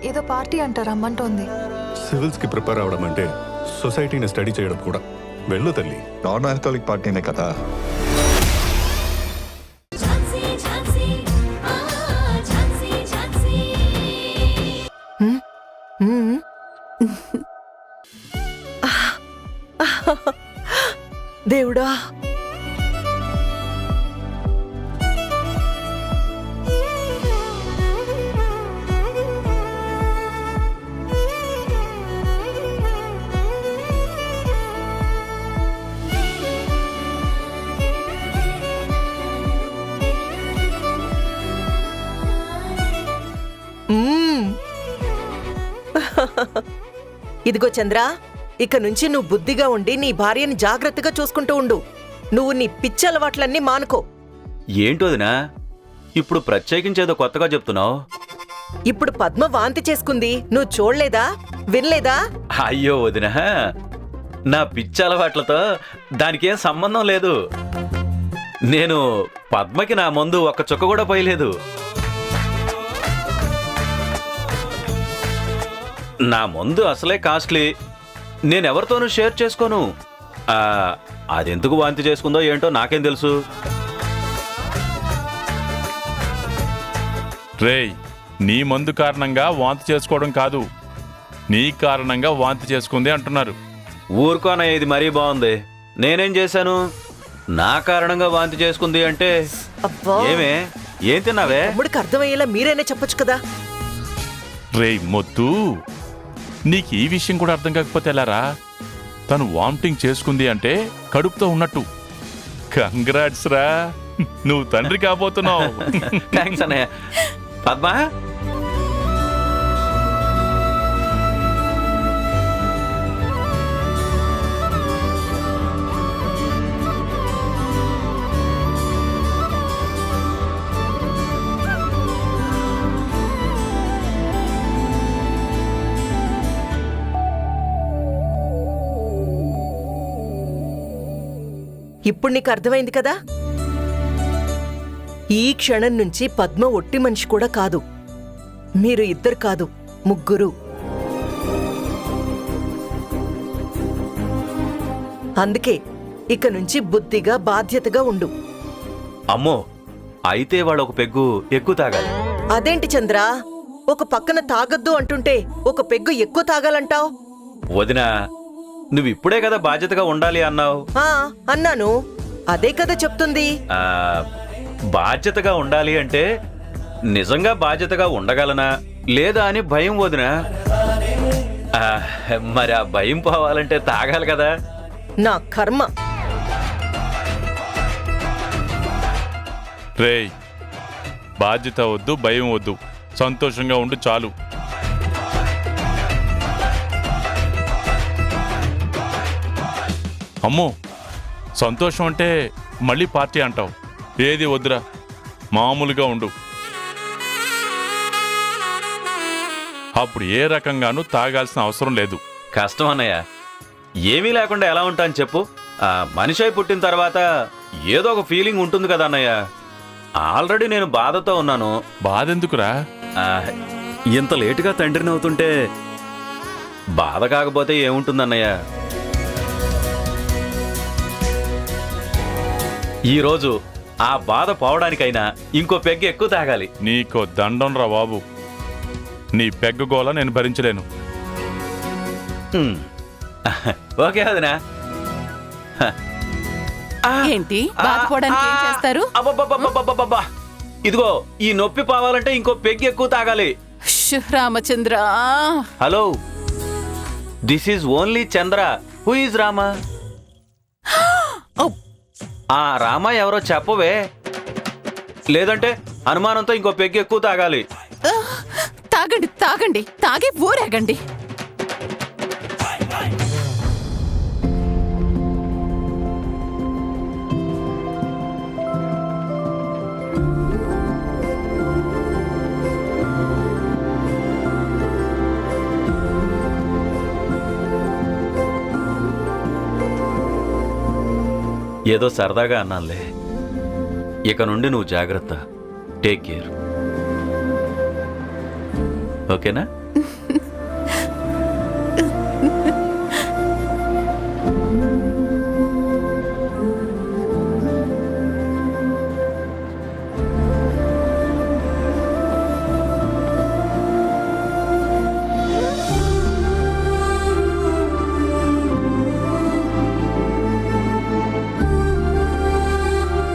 ఏదో పార్టీ అంట రమ్మంటోంది. సివిల్స్ కి ప్రిపేర్ అవడం అంటే సొసైటీని స్టడీ చేయడం కూడా. వెళ్ళు తల్లి. నాన్ ఆల్కహాలిక్ పార్టీనే కదా. దేవుడా, ఇదిగో చంద్ర, ఇక నుంచి నువ్వు బుద్ధిగా ఉండి నీ భార్యని జాగ్రత్తగా చూసుకుంటూ ఉండు. నువ్వు నీ పిచ్చి అలవాట్లన్నీ మానుకో. ఏంటోదినా ఇప్పుడు ప్రత్యేకించేదో కొత్తగా చెప్తున్నావు? ఇప్పుడు పద్మ వాంతి చేసుకుంది, నువ్వు చూడలేదా, వినలేదా? అయ్యో వదినా, నా పిచ్చి అలవాట్లతో దానికేం సంబంధం లేదు. నేను పద్మకి నా ముందు ఒక్క చుక్క కూడా పోయలేదు. నా ముందు అసలే కాస్ట్లీ, నేనెవరితోనూ షేర్ చేసుకోను. అదెందుకు వాంతి చేసుకుందో ఏంటో నాకేం తెలుసు. రేయ్, నీ మందు కారణంగా వాంతి చేసుకోవడం కాదు, నీ కారణంగా వాంతి చేసుకుంది అంటున్నారు. ఊరుకోన, ఇది మరీ బాగుంది. నేనేం చేశాను? నా కారణంగా వాంతి చేసుకుంది అంటే ఏమే? ఏం తిన్నావే? తమ్ముడికి అర్థమయ్యేలా మీరైనా చెప్పొచ్చు కదా. రేయ్ మొద్దు, నీకు ఈ విషయం కూడా అర్థం కాకపోతే ఎలారా? తను వామిటింగ్ చేసుకుంది అంటే కడుపుతో ఉన్నట్టు. కంగ్రాట్స్ రా, నువ్వు తండ్రి కాబోతున్నావు. థ్యాంక్స్ అన్నయ్య. పద్మా, ఇప్పుడు నీకు అర్థమైంది కదా. ఈ క్షణం నుంచి పద్మ ఒట్టి మనిషి కూడా కాదు. మీరు ఇద్దరు కాదు, ముగ్గురు. అందుకే ఇక నుంచి బుద్ధిగా బాధ్యతగా ఉండు. అమ్మో, అయితే వాడు ఒక పెగ్గు ఎక్కువ తాగాలి. అదేంటి చంద్ర, ఒక పక్కన తాగొద్దు అంటుంటే ఒక పెగ్గు ఎక్కువ తాగాలంటావు? వదినా, నువ్విప్పుడే కదా బాధ్యతగా ఉండాలి అన్నావు. అన్నాను, అదే కదా చెప్తుంది. బాధ్యతగా ఉండాలి అంటే నిజంగా బాధ్యతగా ఉండగలనా లేదా అని భయం వదినా. మరి ఆ భయం పోవాలంటే తాగాలి కదా. నా కర్మ. రేయ్, బాధ్యత వద్దు, భయం వద్దు, సంతోషంగా ఉండు చాలు. అమ్మో, సంతోషం అంటే మళ్ళీ పార్టీ అంటావు. ఏది వద్దురా, మామూలుగా ఉండు. అప్పుడు ఏ రకంగానూ తాగాల్సిన అవసరం లేదు. కష్టం అన్నయ్య, ఏమీ లేకుండా ఎలా ఉంటాను చెప్పు. మనిషి అయి పుట్టిన తర్వాత ఏదో ఒక ఫీలింగ్ ఉంటుంది కదా అన్నయ్య. ఆల్రెడీ నేను బాధతో ఉన్నాను. బాధెందుకురా? ఇంత లేటుగా తండ్రిని అవుతుంటే బాధ కాకపోతే ఏముంటుందన్నయ్య. ఈరోజు ఆ బాధ పోవడానికైనా ఇంకో పెగ్గు ఎక్కువ తాగాలి. నీకో దండం రా బాబు, నీ పెగ్గు గోల నేను భరించలేను. ఓకే వదినా. ఏంటి బాధపోవడానికి ఏం చేస్తారు? అబ్బబ్బబ్బబ్బబ్బబ్బబ్బా, ఇదిగో ఈ నొప్పి పోవాలంటే ఇంకో పెగ్గు ఎక్కువ తాగాలి. Ramachandra, hello, this is only Chandra. Who is Rama? ఆ రామ ఎవరో చెప్పవే, లేదంటే అనుమానంతో ఇంకో పెగ్గు ఎక్కువ తాగాలి. తాగండి తాగండి, తాగి ఊరేగండి. ఏదో సరదాగా అన్నానులే. ఇక నుండి నువ్వు జాగ్రత్త. Take care. ఓకేనా?